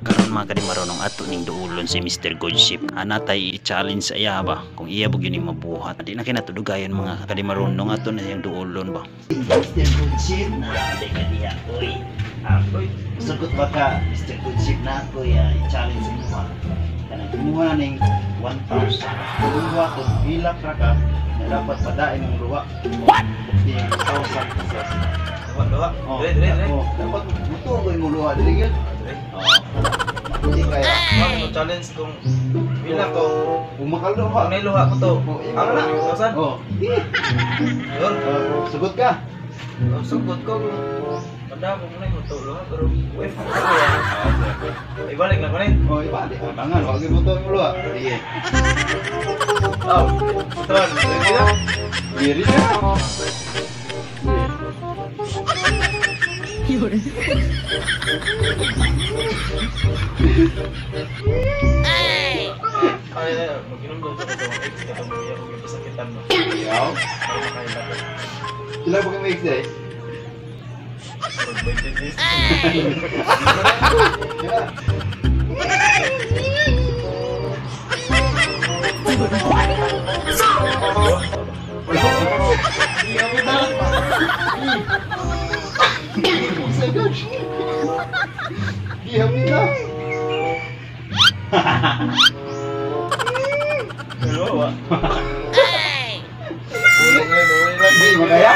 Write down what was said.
Karon mga kadimarunong ato ning duulon si Mr. Godship. Anatay i-challenge sa iya ba kung iya bug yun mabuhat. Di na kinatudugayan mga kadimarunong ato na yung duulon ba. Mr. Godship na aday ka diya koy. Ako'y sagot ba ka Mr. Godship na ako i-challenge sa inyo. Kanang kumuha ning 1,000. Kumuha kung bilak ra ka na dapat padain ng luwa. What? 1,000 pesos. Luwa? Dapat mutugoy mo luwa dili gyud. Hindi kaya Ang challenge kung bilang ko kung makaluha may luha ko to. Ano na? Kasan? Yun. Sugot ka. Sugot ko kung madami mo na yung to luha pero wave ko ya. Ibalik na ko na yun. Ibalik. Abangan, wag mo to yung luha. Sige. Tuan, hindi na? Diri na. Ay, mag-inom daw sa mga ex ka itong iya kung yung pasakitan mo. Yaw. Para makailan. Sila po kayo mix eh. Pag-20 days. Iya kita. Hello, Wak. Hindi makaya.